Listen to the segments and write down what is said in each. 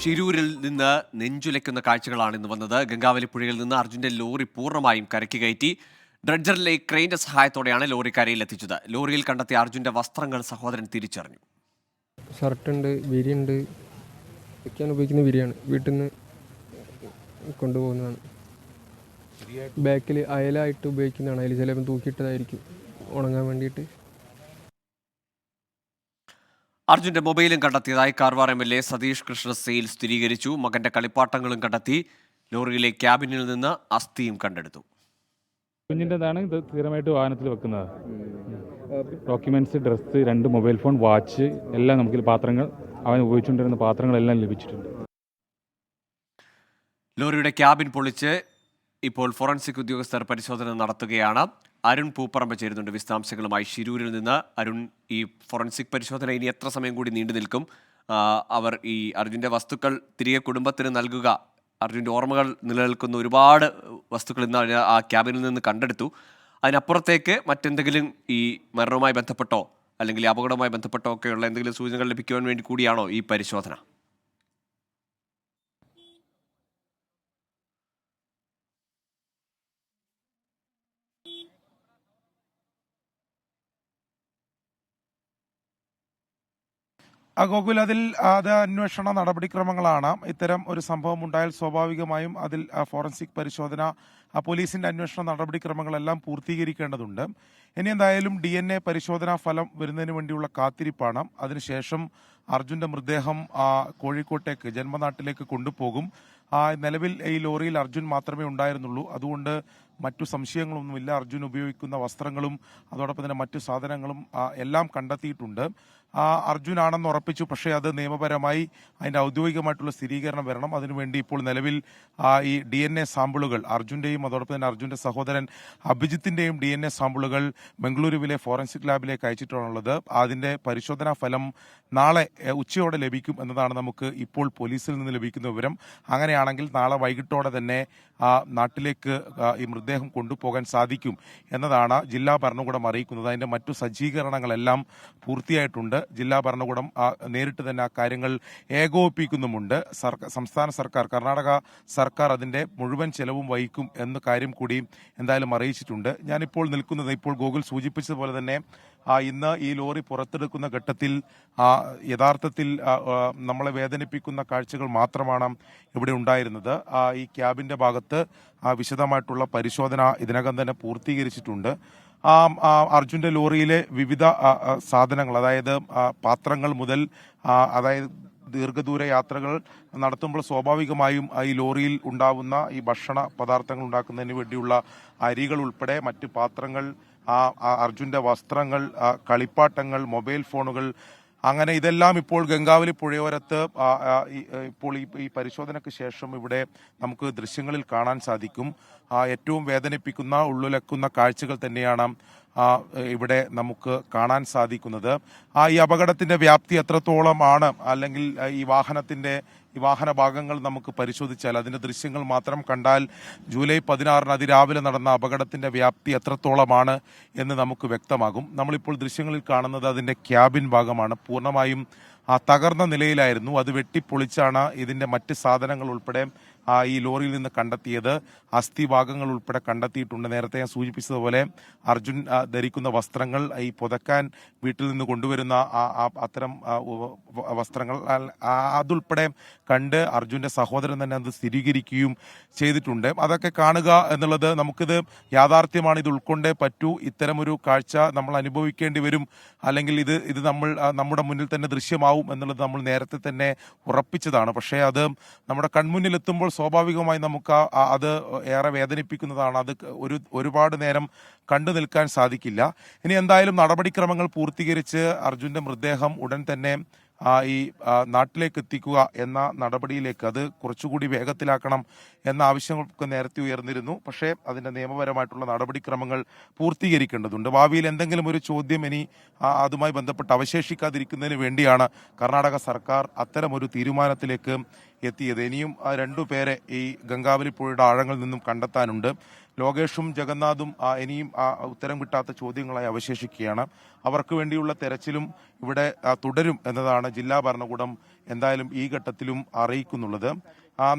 ഷിരൂരിൽ നിന്ന് നെഞ്ചുലയ്ക്കുന്ന കാഴ്ചകളാണ് ഇന്ന് വന്നത്. ഗംഗാവലിപ്പുഴയിൽ നിന്ന് അർജുന്റെ ലോറി പൂർണ്ണമായും കരയ്ക്ക് കയറ്റി. ഡ്രഡ്ജറിലെ ക്രെയിന്റെ സഹായത്തോടെയാണ് ലോറി കരയിലെത്തിച്ചത്. ലോറിയിൽ കണ്ടെത്തിയ അർജുന്റെ വസ്ത്രങ്ങൾ സഹോദരൻ തിരിച്ചറിഞ്ഞു. ഷർട്ടുണ്ട്, വിരിയുണ്ട്, ഒക്കെയാണ് ഉപയോഗിക്കുന്ന വിരിയാണ്. വീട്ടിൽ നിന്ന് കൊണ്ടുപോകുന്നതാണ്. ബാക്കിൽ അയലായിട്ട് ഉപയോഗിക്കുന്നതാണ്. അതിൽ ചിലപ്പോൾ തൂക്കിയിട്ടതായിരിക്കും ഉണങ്ങാൻ വേണ്ടിയിട്ട്. അർജുന്റെ മൊബൈലും കണ്ടെത്തിയതായി കാർവാർ MLA സതീഷ് കൃഷ്ണ സെയിൽ സ്ഥിരീകരിച്ചു. മകന്റെ കളിപ്പാട്ടങ്ങളും കണ്ടെത്തി. ലോറിയിലെ ക്യാബിനിൽ നിന്ന് അസ്ഥിയും കണ്ടെടുത്തു. കുഞ്ഞിൻ്റെതാണ് ഇത് സ്ഥിരമായിട്ട് വാഹനത്തിൽ വെക്കുന്നത്. Documents, dress, 2 mobile phone, watch എല്ലാം നമുക്ക് പാത്രങ്ങൾ, അവൻ ഉപയോഗിച്ചുകൊണ്ടിരുന്ന പാത്രങ്ങളെല്ലാം ലഭിച്ചിട്ടുണ്ട്. ലോറിയുടെ ക്യാബിൻ പൊളിച്ച് ഇപ്പോൾ ഫോറൻസിക് ഉദ്യോഗസ്ഥർ പരിശോധന നടത്തുകയാണ്. അരുൺ പൂപ്പറമ്പ് ചേരുന്നുണ്ട് വിശദാംശങ്ങളുമായി ഷിരൂരിൽ നിന്ന്. അരുൺ, ഈ ഫോറൻസിക് പരിശോധന ഇനി എത്ര സമയം കൂടി നീണ്ടു നിൽക്കും? അവർ ഈ അർജുൻ്റെ വസ്തുക്കൾ തിരികെ കുടുംബത്തിന് നൽകുക, അർജുൻ്റെ ഓർമ്മകൾ നിലനിൽക്കുന്ന ഒരുപാട് വസ്തുക്കൾ ഇന്ന് ആ ക്യാബിനിൽ നിന്ന് കണ്ടെടുത്തു. അതിനപ്പുറത്തേക്ക് മറ്റെന്തെങ്കിലും ഈ മരണവുമായി ബന്ധപ്പെട്ടോ അല്ലെങ്കിൽ അപകടവുമായി ബന്ധപ്പെട്ടോ ഒക്കെയുള്ള എന്തെങ്കിലും സൂചനകൾ ലഭിക്കുവാൻ വേണ്ടി കൂടിയാണോ ഈ പരിശോധന? ഗോകുൽ, അത് അന്വേഷണ നടപടിക്രമങ്ങളാണ്. ഇത്തരം ഒരു സംഭവം ഉണ്ടായാൽ സ്വാഭാവികമായും അതിൽ ഫോറൻസിക് പരിശോധന, പോലീസിന്റെ അന്വേഷണ നടപടിക്രമങ്ങളെല്ലാം പൂർത്തീകരിക്കേണ്ടതുണ്ട്. ഇനി എന്തായാലും DNA പരിശോധനാ ഫലം വരുന്നതിന് വേണ്ടിയുള്ള കാത്തിരിപ്പാണ്. അതിനുശേഷം അർജുന്റെ മൃതദേഹം കോഴിക്കോട്ടേക്ക്, ജന്മനാട്ടിലേക്ക് കൊണ്ടുപോകും. നിലവിൽ ഈ ലോറിയിൽ അർജുൻ മാത്രമേ ഉണ്ടായിരുന്നുള്ളൂ. അതുകൊണ്ട് മറ്റു സംശയങ്ങളൊന്നുമില്ല. അർജുൻ ഉപയോഗിക്കുന്ന വസ്ത്രങ്ങളും അതോടൊപ്പം തന്നെ മറ്റു സാധനങ്ങളും എല്ലാം കണ്ടെത്തിയിട്ടുണ്ട്. അർജുനാണെന്ന് ഉറപ്പിച്ചു. പക്ഷേ അത് നിയമപരമായി അതിൻ്റെ ഔദ്യോഗികമായിട്ടുള്ള സ്ഥിരീകരണം വരണം. അതിനുവേണ്ടി ഇപ്പോൾ നിലവിൽ ഈ DNA സാമ്പിളുകൾ, അർജുൻ്റെയും അതോടൊപ്പം തന്നെ അർജുൻ്റെ സഹോദരൻ അഭിജിത്തിൻ്റെയും DNA സാമ്പിളുകൾ ബംഗളൂരുവിലെ ഫോറൻസിക് ലാബിലേക്ക് അയച്ചിട്ടാണുള്ളത്. അതിൻ്റെ പരിശോധനാ ഫലം നാളെ ഉച്ചയോടെ ലഭിക്കും എന്നതാണ് നമുക്ക് ഇപ്പോൾ പോലീസിൽ നിന്ന് ലഭിക്കുന്ന വിവരം. അങ്ങനെയാണെങ്കിൽ നാളെ വൈകിട്ടോടെ തന്നെ നാട്ടിലേക്ക് ഈ മൃതദേഹം കൊണ്ടുപോകാൻ സാധിക്കും എന്നതാണ് ജില്ലാ ഭരണകൂടം അറിയിക്കുന്നത്. അതിൻ്റെ മറ്റു സജ്ജീകരണങ്ങളെല്ലാം പൂർത്തിയായിട്ടുണ്ട്. ജില്ലാ ഭരണകൂടം നേരിട്ട് തന്നെ ആ കാര്യങ്ങൾ ഏകോപിപ്പിക്കുന്നുമുണ്ട്. സംസ്ഥാന സർക്കാർ, കർണാടക സർക്കാർ അതിൻ്റെ മുഴുവൻ ചെലവും വഹിക്കും എന്ന കാര്യം കൂടി എന്തായാലും അറിയിച്ചിട്ടുണ്ട്. ഞാനിപ്പോൾ നിൽക്കുന്നത്, ഇപ്പോൾ ഗോകുൽ സൂചിപ്പിച്ചതുപോലെ തന്നെ ഇന്ന് ഈ ലോറി പുറത്തെടുക്കുന്ന ഘട്ടത്തിൽ യഥാർത്ഥത്തിൽ നമ്മളെ വേദനിപ്പിക്കുന്ന കാഴ്ചകൾ മാത്രമാണ് ഇവിടെ ഉണ്ടായിരുന്നത്. ഈ ക്യാബിൻ്റെ ഭാഗത്ത് വിശദമായിട്ടുള്ള പരിശോധന ഇതിനകം തന്നെ പൂർത്തീകരിച്ചിട്ടുണ്ട്. അർജുൻ്റെ ലോറിയിലെ വിവിധ സാധനങ്ങൾ, അതായത് പാത്രങ്ങൾ മുതൽ, അതായത് ദീർഘദൂര യാത്രകൾ നടത്തുമ്പോൾ സ്വാഭാവികമായും ഈ ലോറിയിൽ ഉണ്ടാവുന്ന ഈ ഭക്ഷണ പദാർത്ഥങ്ങൾ ഉണ്ടാക്കുന്നതിന് വേണ്ടിയുള്ള അരികൾ ഉൾപ്പെടെ മറ്റ് പാത്രങ്ങൾ, അർജുൻ്റെ വസ്ത്രങ്ങൾ, കളിപ്പാട്ടങ്ങൾ, മൊബൈൽ ഫോണുകൾ, അങ്ങനെ ഇതെല്ലാം ഇപ്പോൾ ഗംഗാവലി പുഴയോരത്ത് ഇപ്പോൾ ഈ പരിശോധനയ്ക്ക് ശേഷം ഇവിടെ നമുക്ക് ദൃശ്യങ്ങളിൽ കാണാൻ സാധിക്കും. ഏറ്റവും വേദനിപ്പിക്കുന്ന, ഉള്ളുലക്കുന്ന കാഴ്ചകൾ തന്നെയാണ് ഇവിടെ നമുക്ക് കാണാൻ സാധിക്കുന്നത്. ഈ അപകടത്തിന്റെ വ്യാപ്തി എത്രത്തോളം ആണ്, അല്ലെങ്കിൽ ഈ വാഹന ഭാഗങ്ങൾ നമുക്ക് പരിശോധിച്ചാൽ, അതിന്റെ ദൃശ്യങ്ങൾ മാത്രം കണ്ടാൽ ജൂലൈ 16 അതിരാവിലെ നടന്ന അപകടത്തിന്റെ വ്യാപ്തി എത്രത്തോളമാണ് എന്ന് നമുക്ക് വ്യക്തമാകും. നമ്മളിപ്പോൾ ദൃശ്യങ്ങളിൽ കാണുന്നത് അതിന്റെ ക്യാബിൻ ഭാഗമാണ്. പൂർണ്ണമായും തകർന്ന നിലയിലായിരുന്നു. അത് വെട്ടിപ്പൊളിച്ചാണ് ഇതിന്റെ മറ്റ് സാധനങ്ങൾ ഉൾപ്പെടെ ഈ ലോറിയിൽ നിന്ന് കണ്ടെത്തിയത്. അസ്ഥി ഭാഗങ്ങൾ ഉൾപ്പെടെ കണ്ടെത്തിയിട്ടുണ്ട്. നേരത്തെ ഞാൻ സൂചിപ്പിച്ചതുപോലെ അർജുൻ ധരിക്കുന്ന വസ്ത്രങ്ങൾ, ഈ പുതക്കാൻ വീട്ടിൽ നിന്ന് കൊണ്ടുവരുന്ന അത്തരം വസ്ത്രങ്ങൾ, അതുൾപ്പെടെ കണ്ട് അർജുൻ്റെ സഹോദരൻ തന്നെ അത് സ്ഥിരീകരിക്കുകയും ചെയ്തിട്ടുണ്ട്. അതൊക്കെ കാണുക എന്നുള്ളത്, നമുക്കിത് യാഥാർത്ഥ്യമാണ്, ഇത് ഉൾക്കൊണ്ടേ പറ്റൂ. ഇത്തരമൊരു കാഴ്ച നമ്മൾ അനുഭവിക്കേണ്ടി വരും, അല്ലെങ്കിൽ ഇത് നമ്മുടെ മുന്നിൽ തന്നെ ദൃശ്യമാവും എന്നുള്ളത് നമ്മൾ നേരത്തെ തന്നെ ഉറപ്പിച്ചതാണ്. പക്ഷേ അത് നമ്മുടെ കൺമുന്നിലെത്തുമ്പോൾ സ്വാഭാവികമായി നമുക്ക് അത് ഏറെ വേദനിപ്പിക്കുന്നതാണ്. അത് ഒരുപാട് നേരം കണ്ടു നിൽക്കാൻ സാധിക്കില്ല. ഇനി എന്തായാലും നടപടിക്രമങ്ങൾ പൂർത്തീകരിച്ച് അർജുൻ്റെ മൃതദേഹം ഉടൻ തന്നെ ഈ നാട്ടിലേക്ക് എത്തിക്കുക എന്ന നടപടിയിലേക്ക്, അത് കുറച്ചുകൂടി വേഗത്തിലാക്കണം എന്ന ആവശ്യങ്ങളൊക്കെ നേരത്തെ ഉയർന്നിരുന്നു. പക്ഷേ അതിൻ്റെ നിയമപരമായിട്ടുള്ള നടപടിക്രമങ്ങൾ പൂർത്തീകരിക്കേണ്ടതുണ്ട്. ഭാവിയിൽ എന്തെങ്കിലും ഒരു ചോദ്യം ഇനി അതുമായി ബന്ധപ്പെട്ട് അവശേഷിക്കാതിരിക്കുന്നതിന് വേണ്ടിയാണ് കർണാടക സർക്കാർ അത്തരമൊരു തീരുമാനത്തിലേക്ക് എത്തിയത്. ഇനിയും രണ്ടുപേരെ ഈ ഗംഗാവലി പുഴയുടെ ആഴങ്ങളിൽ നിന്നും കണ്ടെത്താനുണ്ട്. ലോകേഷും ജഗന്നാഥും ഇനിയും ഉത്തരം കിട്ടാത്ത ചോദ്യങ്ങളായി അവശേഷിക്കുകയാണ്. അവർക്ക് വേണ്ടിയുള്ള തെരച്ചിലും ഇവിടെ തുടരും എന്നതാണ് ജില്ലാ ഭരണകൂടം എന്തായാലും ഈ ഘട്ടത്തിലും അറിയിക്കുന്നുള്ളത്.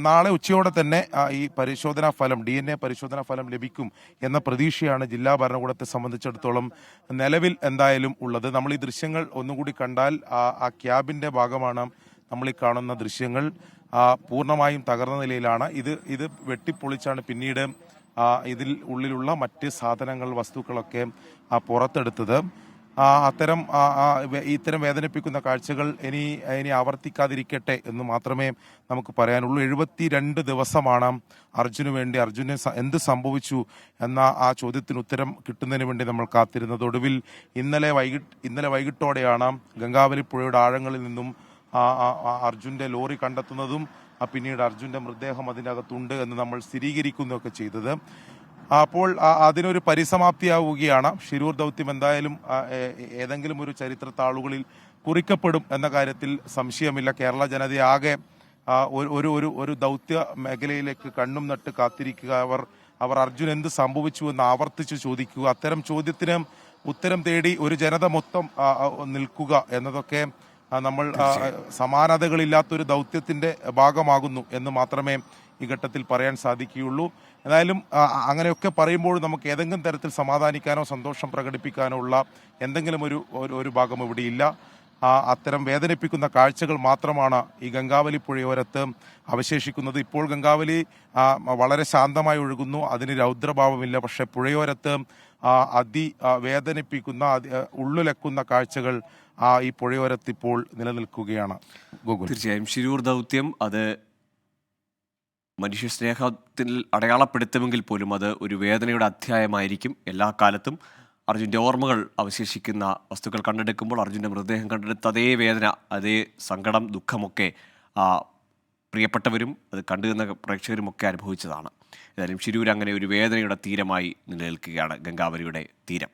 നാളെ ഉച്ചയോടെ തന്നെ ഈ പരിശോധനാ ഫലം DNA പരിശോധനാ ഫലം ലഭിക്കും എന്ന പ്രതീക്ഷയാണ് ജില്ലാ ഭരണകൂടത്തെ സംബന്ധിച്ചിടത്തോളം നിലവിൽ എന്തായാലും ഉള്ളത്. നമ്മൾ ഈ ദൃശ്യങ്ങൾ ഒന്നുകൂടി കണ്ടാൽ ആ ക്യാബിന്റെ ഭാഗമാണ് നമ്മൾ ഈ കാണുന്ന ദൃശ്യങ്ങൾ. പൂർണ്ണമായും തകർന്ന നിലയിലാണ്. ഇത് വെട്ടിപ്പൊളിച്ചാണ് പിന്നീട് ഇതിൽ ഉള്ളിലുള്ള മറ്റ് സാധനങ്ങൾ വസ്തുക്കളൊക്കെ പുറത്തെടുത്തത്. ഇത്തരം വേദനിപ്പിക്കുന്ന കാഴ്ചകൾ ഇനി ആവർത്തിക്കാതിരിക്കട്ടെ എന്ന് മാത്രമേ നമുക്ക് പറയാനുള്ളൂ. 72 ദിവസമാണ് അർജുന് എന്ത് സംഭവിച്ചു എന്ന ആ ചോദ്യത്തിന് ഉത്തരം കിട്ടുന്നതിന് വേണ്ടി നമ്മൾ കാത്തിരുന്നത്. ഒടുവിൽ ഇന്നലെ വൈകിട്ടോടെയാണ് ഗംഗാവലി പുഴയുടെ ആഴങ്ങളിൽ നിന്നും അർജുന്റെ ലോറി കണ്ടെത്തുന്നതും പിന്നീട് അർജുന്റെ മൃതദേഹം അതിനകത്തുണ്ട് എന്ന് നമ്മൾ സ്ഥിരീകരിക്കുന്നതൊക്കെ ചെയ്തത്. അപ്പോൾ അതിനൊരു പരിസമാപ്തിയാവുകയാണ്. ഷിരൂർ ദൗത്യം എന്തായാലും ഏതെങ്കിലും ഒരു ചരിത്ര താളുകളിൽ കുറിക്കപ്പെടും എന്ന കാര്യത്തിൽ സംശയമില്ല. കേരള ജനതയാകെ ഒരു ദൗത്യ മേഖലയിലേക്ക് കണ്ണും നട്ട് കാത്തിരിക്കുക. അവർ അർജുൻ എന്ത് സംഭവിച്ചു എന്ന് ആവർത്തിച്ച് ചോദിക്കുക. അത്തരം ചോദ്യത്തിന് ഉത്തരം തേടി ഒരു ജനത മൊത്തം നിൽക്കുക എന്നതൊക്കെ നമ്മൾ സമാനതകളില്ലാത്തൊരു ദൗത്യത്തിന്റെ ഭാഗമാകുന്നു എന്ന് മാത്രമേ ഈ ഘട്ടത്തിൽ പറയാൻ സാധിക്കുകയുള്ളൂ. എന്തായാലും അങ്ങനെയൊക്കെ പറയുമ്പോൾ നമുക്ക് ഏതെങ്കിലും തരത്തിൽ സമാധാനിക്കാനോ സന്തോഷം പ്രകടിപ്പിക്കാനോ ഉള്ള എന്തെങ്കിലും ഒരു ഭാഗം ഇവിടെയില്ല. അത്തരം വേദനിപ്പിക്കുന്ന കാഴ്ചകൾ മാത്രമാണ് ഈ ഗംഗാവലി പുഴയോരത്ത് അവശേഷിക്കുന്നത്. ഇപ്പോൾ ഗംഗാവലി വളരെ ശാന്തമായി ഒഴുകുന്നു, അതിന് രൗദ്രഭാവമില്ല. പക്ഷെ പുഴയോരത്ത് വേദനിപ്പിക്കുന്ന ഉള്ളുലക്കുന്ന കാഴ്ചകൾ ഈ പുഴയോരത്ത് ഇപ്പോൾ നിലനിൽക്കുകയാണ്. തീർച്ചയായും ഷിരൂർ ദൗത്യം അത് മനുഷ്യ സ്നേഹത്തിൽ അടയാളപ്പെടുത്തുമെങ്കിൽ പോലും അത് ഒരു വേദനയുടെ അധ്യായമായിരിക്കും എല്ലാ കാലത്തും. അർജുൻ്റെ ഓർമ്മകൾ അവശേഷിക്കുന്ന വസ്തുക്കൾ കണ്ടെടുക്കുമ്പോൾ അർജുൻ്റെ മൃതദേഹം കണ്ടെടുത്ത അതേ വേദന, അതേ സങ്കടം, ദുഃഖമൊക്കെ പ്രിയപ്പെട്ടവരും അത് കണ്ടുനിന്ന പ്രേക്ഷകരുമൊക്കെ അനുഭവിച്ചതാണ്. ഏതായാലും ഷിരൂർ അങ്ങനെ ഒരു വേദനയുടെ തീരമായി നിലനിൽക്കുകയാണ് ഗംഗാവലിയുടെ തീരം.